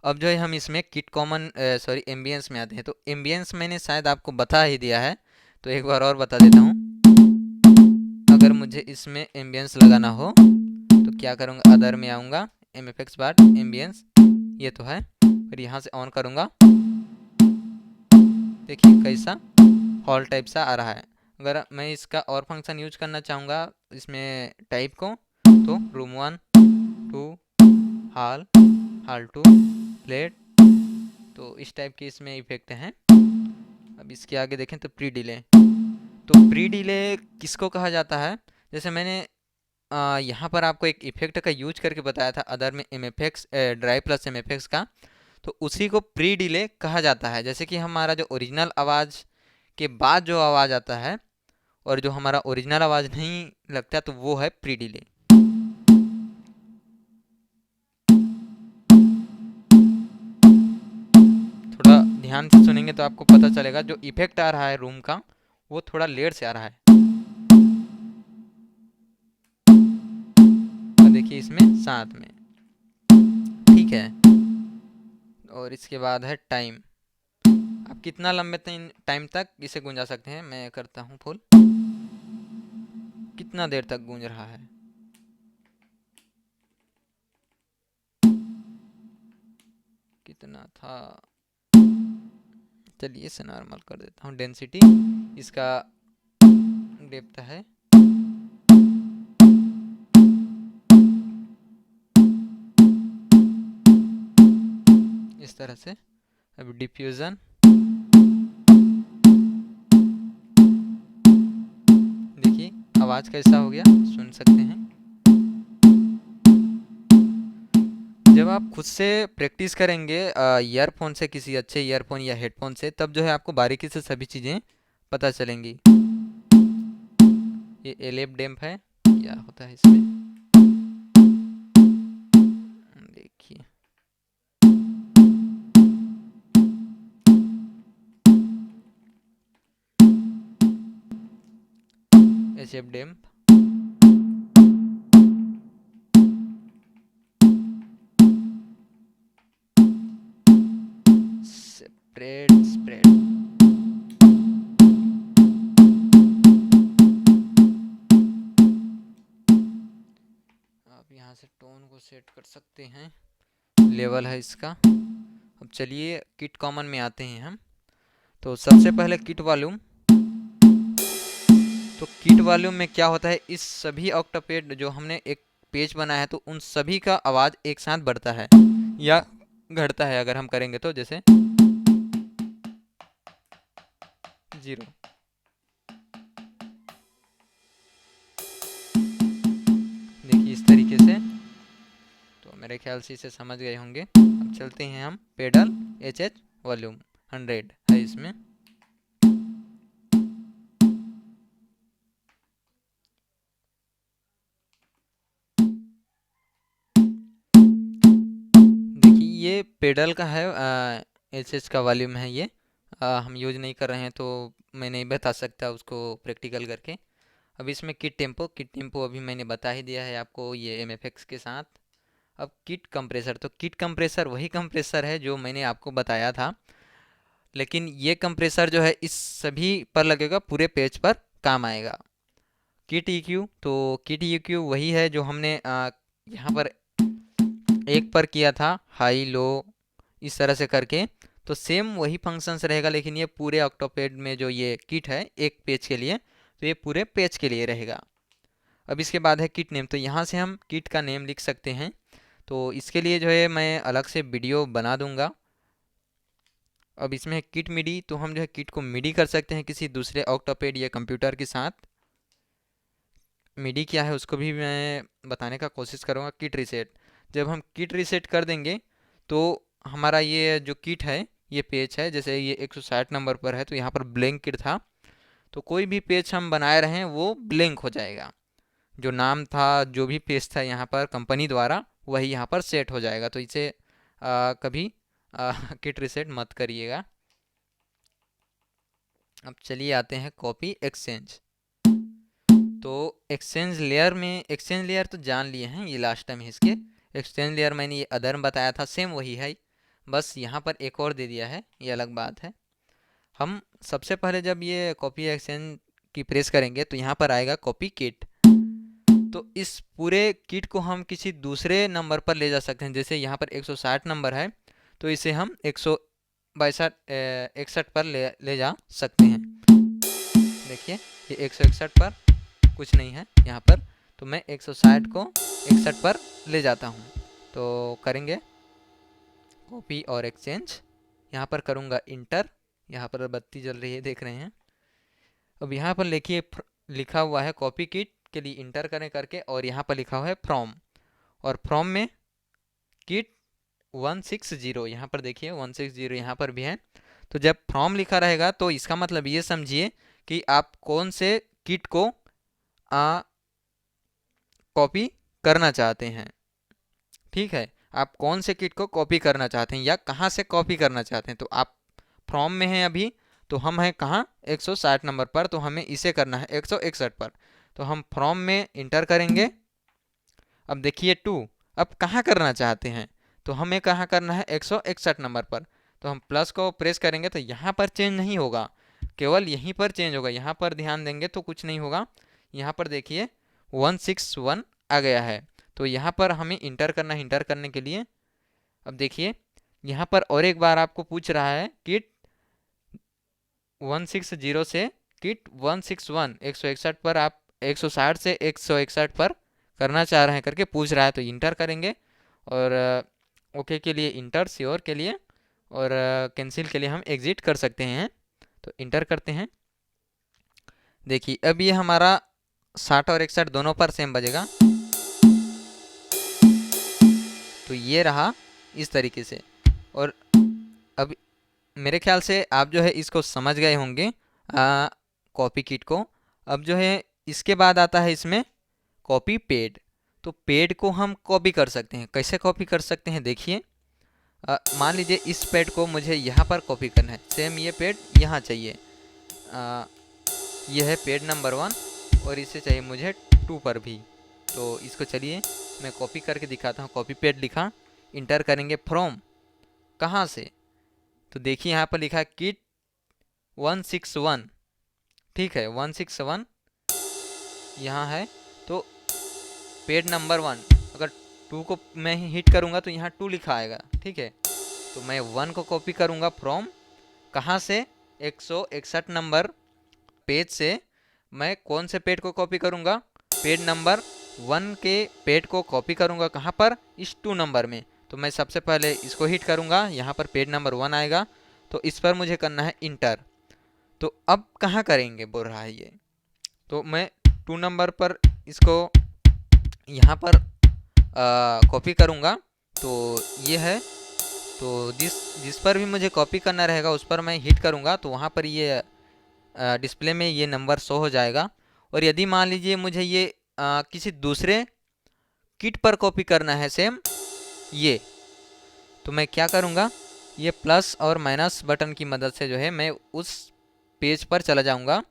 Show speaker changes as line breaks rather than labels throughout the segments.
अब जो है हम इसमें किट कॉमन सॉरी एम्बियंस में आते हैं। तो एम्बियंस मैंने शायद आपको बता ही दिया है, तो एक बार और बता देता हूँ। अगर मुझे इसमें एम्बियंस लगाना हो तो क्या करूँगा, अदर में आऊँगा, एम एफ एक्स बार एम्बियंस, ये तो है, फिर यहाँ से ऑन करूँगा। देखिए कैसा हॉल टाइप सा आ रहा है। अगर मैं इसका और फंक्शन यूज करना चाहूँगा इसमें टाइप को, तो रूम 1 2 हॉल, हॉल 2 प्लेट, तो इस टाइप के इसमें इफेक्ट हैं। अब इसके आगे देखें तो प्री डिले, तो प्री डिले किसको कहा जाता है, जैसे मैंने यहाँ पर आपको एक इफेक्ट का यूज करके बताया था अदर में, M F X drive plus M F X का, तो उसी को प्री डिले कहा जाता है। जैसे कि हमारा जो ओरिजिनल आवाज़ के बाद जो आवाज़ आता है और जो हमारा ओरिजिनल आवाज़ नहीं लगता, तो वो है प्री डिले। थोड़ा ध्यान से सुनेंगे तो आपको पता चलेगा, जो इफेक्ट आ रहा है रूम का वो थोड़ा लेट से आ रहा है। और देखिए इसमें साथ में, ठीक है। और इसके बाद है टाइम, आप कितना लंबे टाइम तक इसे गूंजा सकते हैं। मैं करता हूँ फुल, कितना देर तक गूंज रहा है, कितना था, चलिए इसे नॉर्मल कर देता हूँ। डेंसिटी इसका डेप्थ है, इस तरह से। अब डिफ्यूज़न, देखिए आवाज़ कैसा हो गया, सुन सकते हैं। जब आप खुद से प्रैक्टिस करेंगे ईयरफोन से, किसी अच्छे ईयरफोन या हेडफोन से, तब जो है आपको बारीकी से सभी चीज़ें पता चलेंगी। ये एलेप डैम्प है, क्या होता है इसमें, देखिए एच एफ डैम्प, स्प्रेड स्प्रेड, आप यहाँ से टोन को सेट कर सकते हैं, लेवल है इसका। अब चलिए किट कॉमन में आते हैं हम। तो सबसे पहले किट वॉल्यूम, तो किट वॉल्यूम में क्या होता है, इस सभी ऑक्टापेड जो हमने एक पेज बनाया है, तो उन सभी का आवाज़ एक साथ बढ़ता है या घटता है। अगर हम करेंगे तो जैसे 0, देखिए इस तरीके से। तो मेरे ख्याल से इसे समझ गए होंगे। अब चलते हैं हम पेडल, एच एच वॉल्यूम 100 है इसमें। देखिए ये पेडल का है, एच एच का वॉल्यूम है ये। हम यूज नहीं कर रहे हैं तो मैं नहीं बता सकता उसको प्रैक्टिकल करके। अब इसमें किट टेम्पो, किट टेम्पो अभी मैंने बता ही दिया है आपको, ये एम एफ एक्स के साथ। अब किट कंप्रेसर, तो किट कंप्रेसर वही कंप्रेसर है जो मैंने आपको बताया था, लेकिन ये कंप्रेसर जो है इस सभी पर लगेगा, पूरे पेज पर काम आएगा। किट EQ, तो किट EQ वही है जो हमने यहाँ पर एक पर किया था, हाई लो इस तरह से करके। तो सेम वही फंक्शंस रहेगा, लेकिन ये पूरे ऑक्टोपेड में जो ये किट है एक पेज के लिए, तो ये पूरे पेज के लिए रहेगा। अब इसके बाद है किट नेम, तो यहाँ से हम किट का नेम लिख सकते हैं। तो इसके लिए जो है मैं अलग से वीडियो बना दूंगा। अब इसमें है किट मिडी, तो हम जो है किट को मिडी कर सकते हैं किसी दूसरे ऑक्टोपेड या कंप्यूटर के साथ। मिडी क्या है उसको भी मैं बताने का कोशिश करूँगा। किट रीसेट, जब हम किट रीसेट कर देंगे तो हमारा ये जो किट है, ये पेज है, जैसे ये 160 नंबर पर है तो यहाँ पर ब्लैंक किट था, तो कोई भी पेज हम बनाए रहें वो ब्लैंक हो जाएगा। जो नाम था, जो भी पेज था यहाँ पर कंपनी द्वारा, वही यहाँ पर सेट हो जाएगा। तो इसे कभी किट रीसेट मत करिएगा। अब चलिए आते हैं कॉपी एक्सचेंज। तो एक्सचेंज लेयर में, एक्सचेंज लेयर तो जान लिए हैं, ये लास्ट टाइम है इसके। एक्सचेंज लेयर मैंने ये अदर में बताया था, सेम वही है। बस यहाँ पर एक और दे दिया है, ये अलग बात है। हम सबसे पहले जब ये कॉपी एक्सचेंज की प्रेस करेंगे तो यहाँ पर आएगा कॉपी किट। तो इस पूरे किट को हम किसी दूसरे नंबर पर ले जा सकते हैं। जैसे यहाँ पर 160 नंबर है, तो इसे हम 161 पर ले जा सकते हैं। देखिए ये 161 पर कुछ नहीं है यहाँ पर, तो मैं 160 को 61 पर ले जाता हूँ। तो करेंगे कॉपी और एक्सचेंज, यहाँ पर करूँगा इंटर। यहाँ पर बत्ती जल रही है, देख रहे हैं। अब यहाँ पर लिखिए, लिखा हुआ है कॉपी किट के लिए इंटर करें करके, और यहाँ पर लिखा हुआ है फ्रॉम, और फ्रॉम में किट 160, यहाँ पर देखिए 160 यहाँ पर भी है। तो जब फ्रॉम लिखा रहेगा तो इसका मतलब ये समझिए कि आप कौन से किट को कॉपी करना चाहते हैं। ठीक है, आप कौन से किट को कॉपी करना चाहते हैं या कहाँ से कॉपी करना चाहते हैं। तो आप फ्रॉम में हैं अभी, तो हम हैं कहाँ, 160 नंबर पर, तो हमें इसे करना है 161 पर। तो हम फ्रॉम में इंटर करेंगे। अब देखिए 2, अब कहाँ करना चाहते हैं, तो हमें कहाँ करना है, 161 नंबर पर। तो हम प्लस को प्रेस करेंगे तो यहाँ पर चेंज नहीं होगा, केवल यहीं पर चेंज होगा। यहाँ पर ध्यान देंगे तो कुछ नहीं होगा। यहाँ पर देखिए 161 आ गया है, तो यहाँ पर हमें इंटर करना है। इंटर करने के लिए अब देखिए यहाँ पर और एक बार आपको पूछ रहा है किट 160 से किट 161, 161 पर आप 160 से 161 पर करना चाह रहे हैं करके पूछ रहा है। तो इंटर करेंगे, और ओके के लिए इंटर, श्योर के लिए, और कैंसिल के लिए हम एग्जिट कर सकते हैं। तो इंटर करते हैं। देखिए अब ये हमारा 60 और 61 दोनों पर सेम बजेगा। तो ये रहा इस तरीके से। और अब मेरे ख्याल से आप जो है इसको समझ गए होंगे कॉपी किट को। अब जो है इसके बाद आता है इसमें कॉपी पेड। तो पेड को हम कॉपी कर सकते हैं। कैसे कॉपी कर सकते हैं, देखिए मान लीजिए इस पेड को मुझे यहाँ पर कॉपी करना है, सेम ये पेड यहाँ चाहिए। ये है पेड नंबर 1 और इसे चाहिए मुझे 2 पर भी। तो इसको चलिए मैं कॉपी करके दिखाता हूँ। कॉपी पेड लिखा, इंटर करेंगे फ्रॉम, कहाँ से, तो देखिए यहाँ पर लिखा है किट 161। ठीक है 161 यहाँ है। तो पेड नंबर 1, अगर 2 को मैं हिट करूँगा तो यहाँ 2 लिखा आएगा। ठीक है, तो मैं 1 को कॉपी करूँगा फ्रॉम, कहाँ से, 161 नंबर पेज से। मैं कौन से पेड को कॉपी करूँगा, पेड नंबर 1 के पेड को कॉपी करूँगा, कहाँ पर, इस 2 नंबर में। तो मैं सबसे पहले इसको हिट करूँगा, यहाँ पर पेड नंबर 1 आएगा, तो इस पर मुझे करना है इंटर। तो अब कहाँ करेंगे बोल रहा है ये, तो मैं 2 नंबर पर इसको यहाँ पर कॉपी करूँगा। तो ये है, तो जिस पर भी मुझे कॉपी करना रहेगा उस पर मैं हिट करूँगा, तो वहाँ पर ये डिस्प्ले में ये नंबर शो हो जाएगा। और यदि मान लीजिए मुझे ये किसी दूसरे किट पर कॉपी करना है सेम ये, तो मैं क्या करूँगा, ये प्लस और माइनस बटन की मदद से जो है मैं उस पेज पर चला जाऊँगा।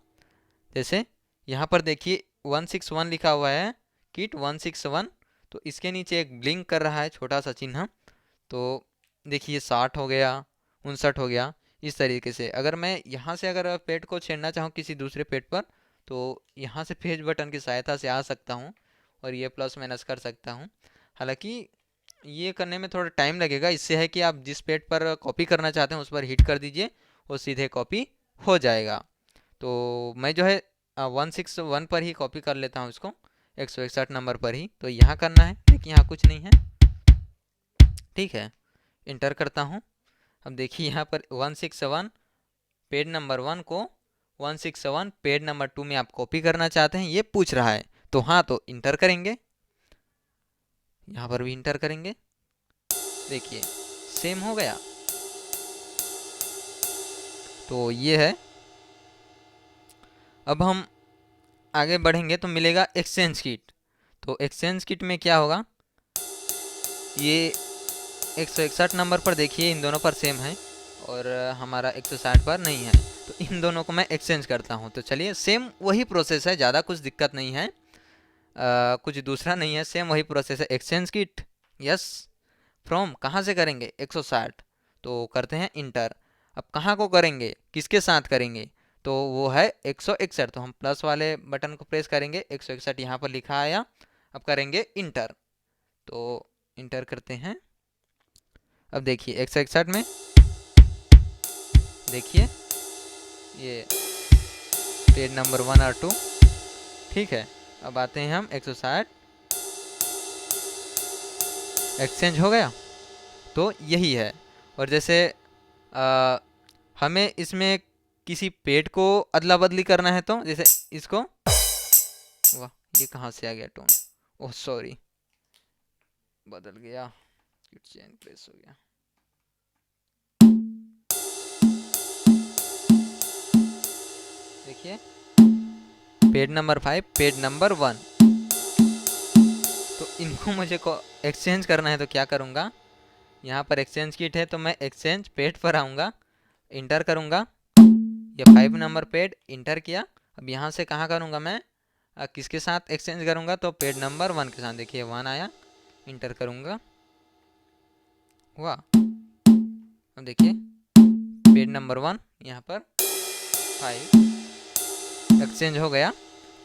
जैसे यहाँ पर देखिए 161 लिखा हुआ है, किट 161, तो इसके नीचे एक ब्लिंक कर रहा है छोटा सा चिन्ह। तो देखिए 60 हो गया, 59 हो गया। इस तरीके से अगर मैं यहाँ से अगर पेड को छेड़ना चाहूँ किसी दूसरे पेड पर, तो यहाँ से पेज बटन की सहायता से आ सकता हूँ और ये प्लस माइनस कर सकता हूँ। हालांकि ये करने में थोड़ा टाइम लगेगा। इससे है कि आप जिस पेड पर कॉपी करना चाहते हैं उस पर हिट कर दीजिए, वो सीधे कॉपी हो जाएगा। तो मैं जो है 161 पर ही कॉपी कर लेता हूँ इसको, 161 नंबर पर ही। तो यहाँ करना है, देखिए यहाँ कुछ नहीं है। ठीक है, इंटर करता हूँ। अब देखिए यहाँ पर 161 पेड नंबर 1 को 161 पेड नंबर 2 में आप कॉपी करना चाहते हैं, ये पूछ रहा है। तो हाँ, तो इंटर करेंगे, यहाँ पर भी इंटर करेंगे। देखिए सेम हो गया। तो ये है। अब हम आगे बढ़ेंगे तो मिलेगा एक्सचेंज किट। तो एक्सचेंज किट में क्या होगा, ये 161 नंबर पर देखिए इन दोनों पर सेम है और हमारा 160 पर नहीं है। तो इन दोनों को मैं एक्सचेंज करता हूँ। तो चलिए सेम वही प्रोसेस है, ज़्यादा कुछ दिक्कत नहीं है, कुछ दूसरा नहीं है, सेम वही प्रोसेस है। एक्सचेंज किट यस, फ्रॉम कहाँ से करेंगे, 160। तो करते हैं इंटर। अब कहाँ को करेंगे, किसके साथ करेंगे, तो वो है 161। तो हम प्लस वाले बटन को प्रेस करेंगे, 161 यहाँ पर लिखा आया। अब करेंगे इंटर, तो इंटर करते हैं। अब देखिए 161 में देखिए ये पेज नंबर 1 और 2, ठीक है। अब आते हैं हम 160, एक्सचेंज हो गया। तो यही है। और जैसे आ, हमें इसमें किसी पेड को अदला बदली करना है, तो जैसे इसको, वाह ये कहाँ से आ गया टोन, ओह सॉरी बदल गया, चेन प्रेस हो गया। देखिए पेड नंबर 5, पेड नंबर 1। तो इनको मुझे को एक्सचेंज करना है, तो क्या करूँगा, यहाँ पर एक्सचेंज किट है तो मैं एक्सचेंज पेड पर आऊँगा, इंटर करूँगा, ये 5 नंबर पेड इंटर किया। अब यहाँ से कहाँ करूँगा मैं, किसके साथ एक्सचेंज करूँगा, तो पेड नंबर 1 के साथ। देखिए 1 आया, इंटर करूँगा, हुआ। अब देखिए पेड नंबर 1 यहाँ पर 5 एक्सचेंज हो गया।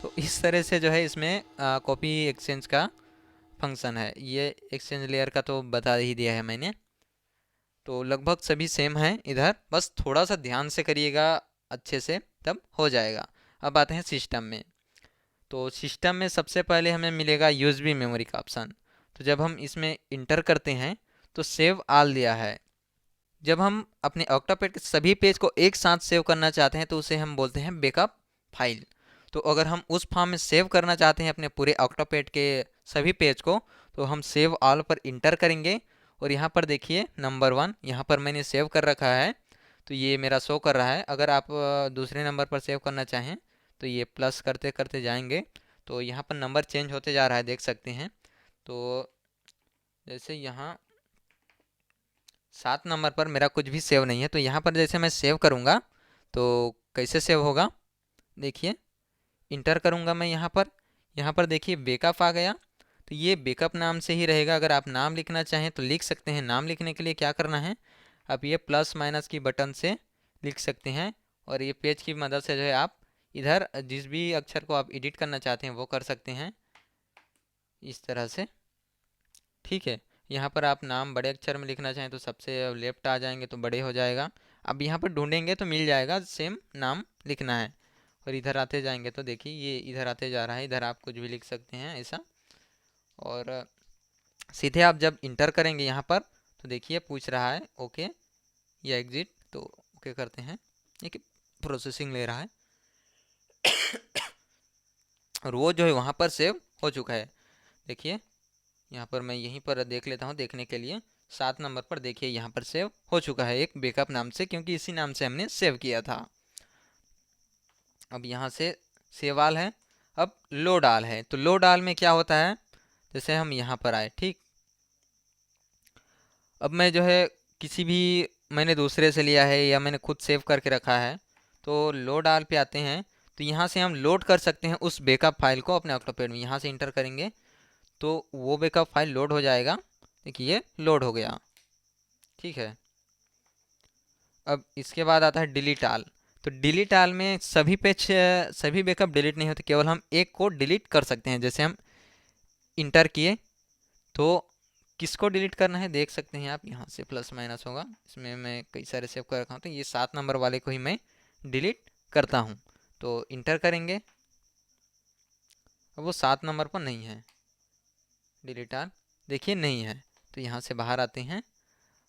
तो इस तरह से जो है इसमें कॉपी एक्सचेंज का फंक्शन है। ये एक्सचेंज लेयर का तो बता ही दिया है मैंने। तो लगभग सभी सेम हैं इधर, बस थोड़ा सा ध्यान से करिएगा अच्छे से, तब हो जाएगा। अब आते हैं सिस्टम में। तो सिस्टम में सबसे पहले हमें मिलेगा यूएसबी मेमोरी का ऑप्शन। तो जब हम इसमें इंटर करते हैं तो सेव आल दिया है। जब हम अपने ऑक्टापैड के सभी पेज को एक साथ सेव करना चाहते हैं तो उसे हम बोलते हैं बैकअप फाइल। तो अगर हम उस फॉर्म में सेव करना चाहते हैं अपने पूरे ऑक्टापैड के सभी पेज को, तो हम सेव ऑल पर इंटर करेंगे। और यहाँ पर देखिए नंबर 1 यहाँ पर मैंने सेव कर रखा है, तो ये मेरा शो कर रहा है। अगर आप दूसरे नंबर पर सेव करना चाहें तो ये प्लस करते करते जाएंगे, तो यहाँ पर नंबर चेंज होते जा रहा है, देख सकते हैं। तो जैसे यहाँ 7 नंबर पर मेरा कुछ भी सेव नहीं है, तो यहाँ पर जैसे मैं सेव करूँगा तो कैसे सेव होगा, देखिए इंटर करूँगा मैं यहाँ पर देखिए बैकअप आ गया। तो ये बैकअप नाम से ही रहेगा। अगर आप नाम लिखना चाहें तो लिख सकते हैं। नाम लिखने के लिए क्या करना है, आप ये प्लस माइनस की बटन से लिख सकते हैं, और ये पेज की मदद से जो है आप इधर जिस भी अक्षर को आप एडिट करना चाहते हैं वो कर सकते हैं इस तरह से, ठीक है। यहाँ पर आप नाम बड़े अक्षर में लिखना चाहें तो सबसे लेफ्ट आ जाएंगे तो बड़े हो जाएगा। अब यहाँ पर ढूंढेंगे तो मिल जाएगा, सेम नाम लिखना है। और इधर आते जाएंगे तो देखिए ये इधर आते जा रहा है, इधर आप कुछ भी लिख सकते हैं ऐसा। और सीधे आप जब इंटर करेंगे यहाँ पर तो देखिए पूछ रहा है ओके या एग्जिट, तो ओके करते हैं। एक प्रोसेसिंग ले रहा है और वो जो है वहाँ पर सेव हो चुका है। देखिए यहाँ पर मैं यहीं पर देख लेता हूँ देखने के लिए। 7 नंबर पर देखिए यहाँ पर सेव हो चुका है एक बैकअप नाम से, क्योंकि इसी नाम से हमने सेव किया था। अब यहाँ से सेव आल है, अब लोड आल है। तो लोड आल में क्या होता है, जैसे हम यहाँ पर आए, ठीक। अब मैं जो है किसी भी मैंने दूसरे से लिया है या मैंने खुद सेव करके रखा है, तो लोड आल पे आते हैं। तो यहाँ से हम लोड कर सकते हैं उस बैकअप फाइल को अपने ऑक्टोपैड में। यहाँ से इंटर करेंगे तो वो बैकअप फाइल लोड हो जाएगा। देखिए ये लोड हो गया, ठीक है। अब इसके बाद आता है डिलीट आल। तो डिलीट आल में सभी पेज सभी बैकअप डिलीट नहीं होते, केवल हम एक को डिलीट कर सकते हैं। जैसे हम इंटर किए तो किसको डिलीट करना है देख सकते हैं आप, यहाँ से प्लस माइनस होगा, इसमें मैं कई सारे सेव कर रखा हूँ। तो ये 7 नंबर वाले को ही मैं डिलीट करता हूँ, तो इंटर करेंगे। अब वो 7 नंबर पर नहीं है, डिलीट आल देखिए नहीं है, तो यहाँ से बाहर आते हैं।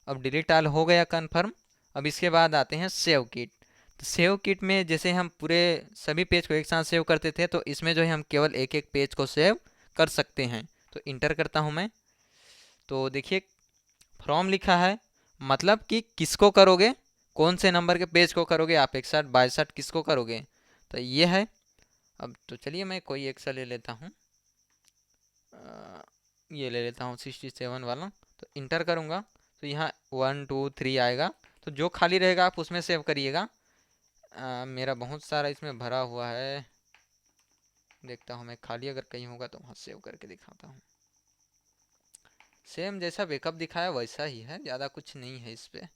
अब डिलीट आल हो गया कन्फर्म। अब इसके बाद आते हैं सेव किट। तो सेव किट में जैसे हम पूरे सभी पेज को एक साथ सेव करते थे, तो इसमें जो है हम केवल एक एक पेज को सेव कर सकते हैं। तो इंटर करता हूँ मैं, तो देखिए फ्रॉम लिखा है, मतलब कि किसको करोगे, कौन से नंबर के पेज को करोगे आप, 61 62 किसको करोगे, तो ये है। अब तो चलिए मैं कोई एक सा ले लेता हूँ, ये ले लेता हूँ 67 वाला। तो इंटर करूँगा तो यहाँ 1 2 3 आएगा। तो जो खाली रहेगा आप उसमें सेव करिएगा। मेरा बहुत सारा इसमें भरा हुआ है, देखता हूँ मैं खाली अगर कहीं होगा तो वहाँ सेव करके दिखाता हूँ। सेम जैसा बैकअप दिखाया वैसा ही है, ज़्यादा कुछ नहीं है इस पर।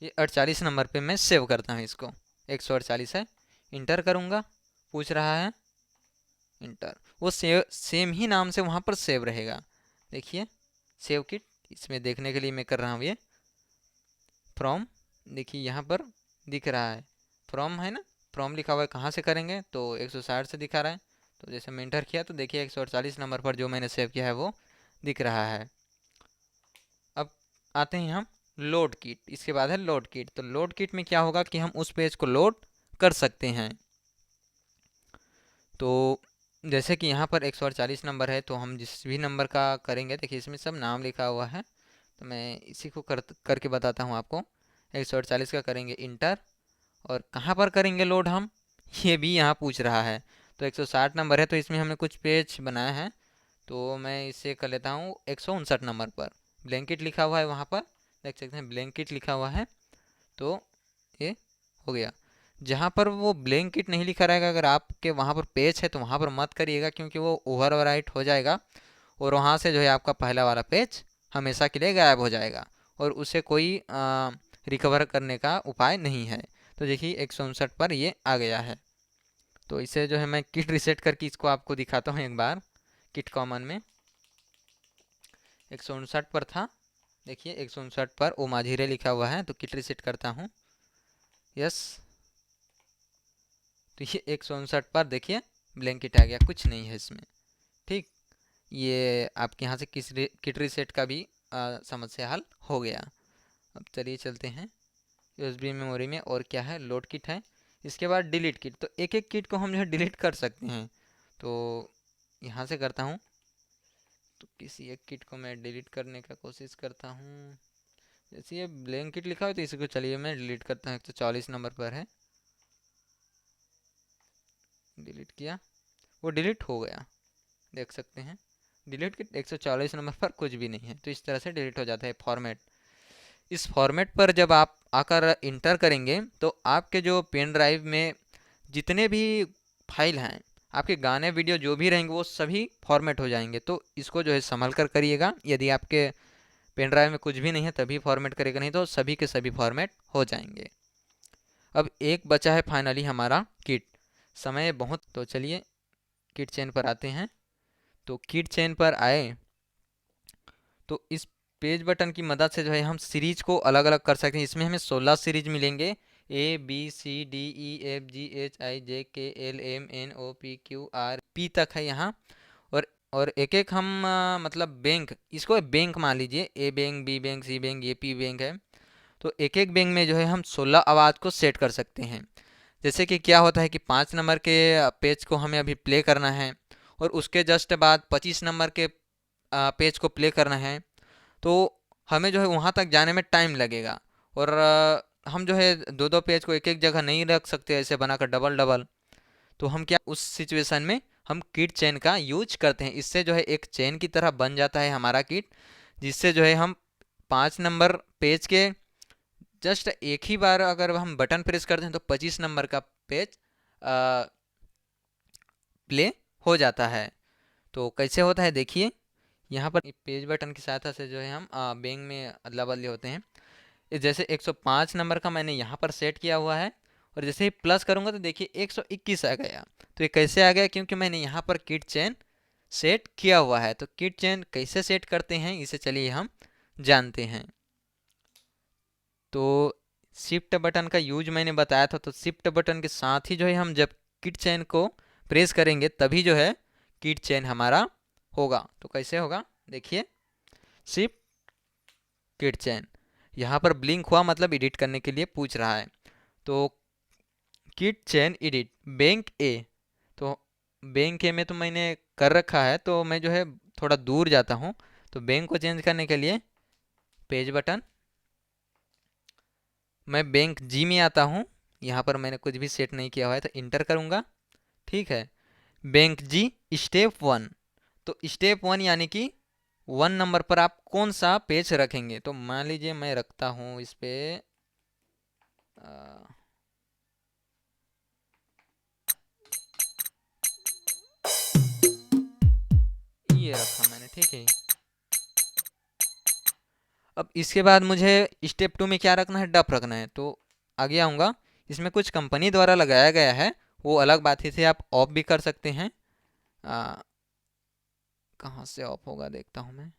ये 48 नंबर पे मैं सेव करता हूँ इसको। 148 है, इंटर करूँगा, पूछ रहा है इंटर, वो सेम ही नाम से वहाँ पर सेव रहेगा। देखिए सेव किट, इसमें देखने के लिए मैं कर रहा हूँ ये फ्रॉम। देखिए यहाँ पर दिख रहा है फ्रॉम है ना, फ्रॉम लिखा हुआ है। कहाँ से करेंगे तो 160 से दिखा रहा है। तो जैसे मैं इंटर किया तो देखिए 148 नंबर पर जो मैंने सेव किया है वो दिख रहा है। अब आते हैं हम लोड किट, इसके बाद है लोड किट। तो लोड किट में क्या होगा कि हम उस पेज को लोड कर सकते हैं। तो जैसे कि यहाँ पर 148 नंबर है, तो हम जिस भी नंबर का करेंगे, देखिए इसमें सब नाम लिखा हुआ है, तो मैं इसी को करके बताता हूँ आपको। 148 का करेंगे इंटर, और कहाँ पर करेंगे लोड हम, ये भी यहाँ पूछ रहा है। तो 160 नंबर है, तो इसमें हमने कुछ पेज बनाया है, तो मैं इसे कर लेता हूँ 159 नंबर पर। ब्लैंकेट लिखा हुआ है वहाँ पर, देख सकते हैं ब्लैंकेट लिखा हुआ है, तो ये हो गया। जहाँ पर वो ब्लैंकेट नहीं लिखा रहेगा, अगर आपके वहाँ पर पेज है तो वहाँ पर मत करिएगा, क्योंकि वो ओवरराइट हो जाएगा और वहाँ से जो है आपका पहला वाला पेज हमेशा के लिए गायब हो जाएगा और उसे कोई रिकवर करने का उपाय नहीं है। तो देखिए 159 पर ये आ गया है। तो इसे जो है मैं किट रिसेट करके इसको आपको दिखाता हूँ एक बार। किट कॉमन में 159 पर था, देखिए 159 पर ओ माझीरे लिखा हुआ है, तो किट रिसेट करता हूँ, यस। तो ये 159 पर देखिए ब्लैंकेट आ गया, कुछ नहीं है इसमें, ठीक। ये आपके यहाँ से किट रिसेट का भी समस्या हल हो गया। अब चलिए चलते हैं यूएसबी मेमोरी में, और क्या है, लोड किट है। इसके बाद डिलीट किट, तो एक एक किट को हम जो है डिलीट कर सकते हैं। तो यहाँ से करता हूँ, तो किसी एक किट को मैं डिलीट करने का कोशिश करता हूँ। जैसे ये ब्लैंक किट लिखा हो तो इसी को चलिए मैं डिलीट करता हूँ। 144 नंबर पर है, डिलीट किया, वो डिलीट हो गया, देख सकते हैं। डिलीट किट 144 नंबर पर कुछ भी नहीं है, तो इस तरह से डिलीट हो जाता है फॉर्मेट। इस फॉर्मेट पर जब आप आकर इंटर करेंगे तो आपके जो पेन ड्राइव में जितने भी फाइल हैं, आपके गाने वीडियो जो भी रहेंगे वो सभी फॉर्मेट हो जाएंगे। तो इसको जो है संभल कर करिएगा, यदि आपके पेन ड्राइव में कुछ भी नहीं है तभी फॉर्मेट करेगा, नहीं तो सभी के सभी फॉर्मेट हो जाएंगे। अब एक बचा है फाइनली हमारा किट, समय बहुत, तो चलिए किट चेन पर आते हैं। तो किट चेन पर आए तो इस पेज बटन की मदद से जो है हम सीरीज को अलग अलग कर सकते हैं। इसमें हमें 16 सीरीज मिलेंगे, ABCDEFGHIJKLMNOPQRP तक है यहाँ। और एक एक हम मतलब बैंक, इसको बैंक मान लीजिए, ए बैंक, बी बैंक, सी बैंक, ये पी बैंक है। तो एक एक बैंक में जो है हम 16 आवाज़ को सेट कर सकते हैं। जैसे कि क्या होता है कि 5 नंबर के पेज को हमें अभी प्ले करना है, और उसके जस्ट बाद 25 नंबर के पेज को प्ले करना है, तो हमें जो है वहाँ तक जाने में टाइम लगेगा। और हम जो है दो दो पेज को एक एक जगह नहीं रख सकते ऐसे बनाकर डबल डबल। तो हम क्या, उस सिचुएशन में हम किट चेन का यूज करते हैं। इससे जो है एक चेन की तरह बन जाता है हमारा किट, जिससे जो है हम 5 नंबर पेज के जस्ट एक ही बार अगर हम बटन प्रेस करते हैं तो 25 नंबर का पेज प्ले हो जाता है। तो कैसे होता है देखिए, यहाँ पर पेज बटन की सहायता से जो है हम बैंक में अदला बदली होते हैं। जैसे 105 नंबर का मैंने यहाँ पर सेट किया हुआ है, और जैसे ही प्लस करूँगा तो देखिए 121 आ गया। तो ये कैसे आ गया, क्योंकि मैंने यहाँ पर किट चेन सेट किया हुआ है। तो किट चेन कैसे सेट करते हैं इसे चलिए हम जानते हैं। तो शिफ्ट बटन का यूज मैंने बताया था, तो शिफ्ट बटन के साथ ही जो है हम जब किट चेन को प्रेस करेंगे तभी जो है किट चेन हमारा होगा। तो कैसे होगा देखिए, शिफ्ट किट चेन, यहाँ पर ब्लिंक हुआ मतलब एडिट करने के लिए पूछ रहा है। तो किट चेन एडिट बैंक ए, तो बैंक ए में तो मैंने कर रखा है, तो मैं जो है थोड़ा दूर जाता हूँ। तो बैंक को चेंज करने के लिए पेज बटन, मैं बैंक जी में आता हूँ। यहाँ पर मैंने कुछ भी सेट नहीं किया हुआ है, तो इंटर करूँगा, ठीक है। बैंक जी स्टेप 1, तो स्टेप 1 यानी कि 1 नंबर पर आप कौन सा पेज रखेंगे। तो मान लीजिए मैं रखता हूँ इस पे आ, ये रखा मैंने, ठीक है। अब इसके बाद मुझे स्टेप 2 में क्या रखना है, डप रखना है। तो आगे आऊँगा, इसमें कुछ कंपनी द्वारा लगाया गया है, वो अलग बात है, इसे आप ऑफ भी कर सकते हैं। कहाँ से ऑफ होगा देखता हूँ मैं।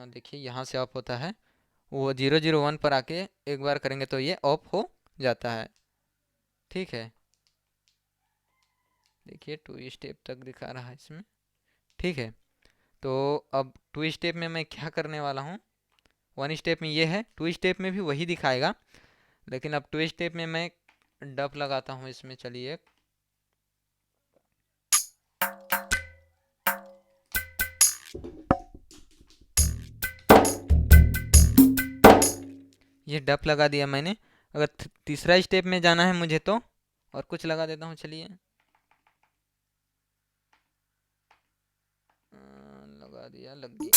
देखिए यहाँ से ऑफ होता है, वो 001 पर आके एक बार करेंगे तो ये ऑफ हो जाता है। ठीक है, देखिए 2 स्टेप तक दिखा रहा है इसमें। ठीक है, तो अब 2 स्टेप में मैं क्या करने वाला हूँ, 1 स्टेप में ये है, 2 स्टेप में भी वही दिखाएगा, लेकिन अब 2 स्टेप में मैं डप लगाता हूँ इसमें। चलिए, ये डप लगा दिया मैंने। अगर तीसरा स्टेप में जाना है मुझे तो और कुछ लगा देता हूँ। चलिए, लगा दिया, लग गया।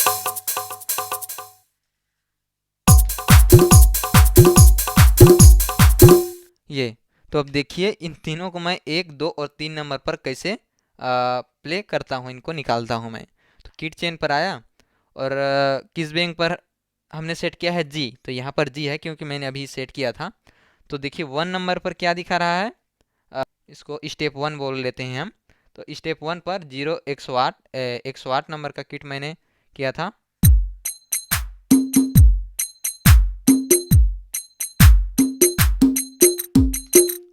ये तो अब देखिए इन तीनों को मैं 1, 2 और 3 नंबर पर कैसे प्ले करता हूँ, इनको निकालता हूँ मैं। तो किट चेन पर आया और किस बैंक पर हमने सेट किया है, जी। तो यहाँ पर जी है क्योंकि मैंने अभी सेट किया था। तो देखिए 1 नंबर पर क्या दिखा रहा है, इसको स्टेप 1 बोल लेते हैं हम। तो स्टेप 1 पर 108 नंबर का किट मैंने किया था।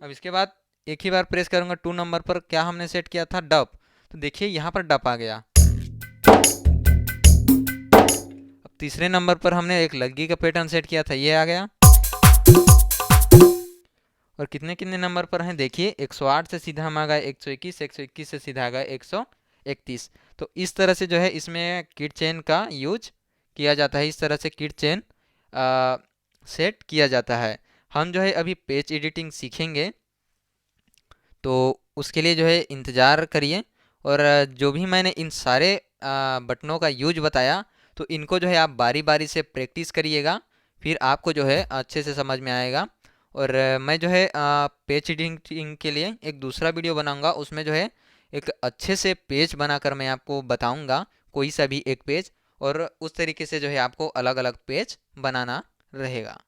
अब इसके बाद एक ही बार प्रेस करूंगा 2 नंबर पर, क्या हमने सेट किया था, डप। तो देखिए यहाँ पर डप आ गया। अब तीसरे नंबर पर हमने एक लग्गी का पैटर्न सेट किया था, ये आ गया। और कितने कितने नंबर पर हैं देखिए, 108 से सीधा हम आ गए 121, 121 से सीधा आ गए 131। तो इस तरह से जो है इसमें किट चेन का यूज किया जाता है, इस तरह से किट चेन सेट किया जाता है। हम जो है अभी पेज एडिटिंग सीखेंगे, तो उसके लिए जो है इंतज़ार करिए। और जो भी मैंने इन सारे बटनों का यूज बताया, तो इनको जो है आप बारी बारी से प्रैक्टिस करिएगा, फिर आपको जो है अच्छे से समझ में आएगा। और मैं जो है पेज एडिटिंग के लिए एक दूसरा वीडियो बनाऊंगा, उसमें जो है एक अच्छे से पेज बनाकर मैं आपको बताऊंगा, कोई सा भी एक पेज, और उस तरीके से जो है आपको अलग अलग पेज बनाना रहेगा।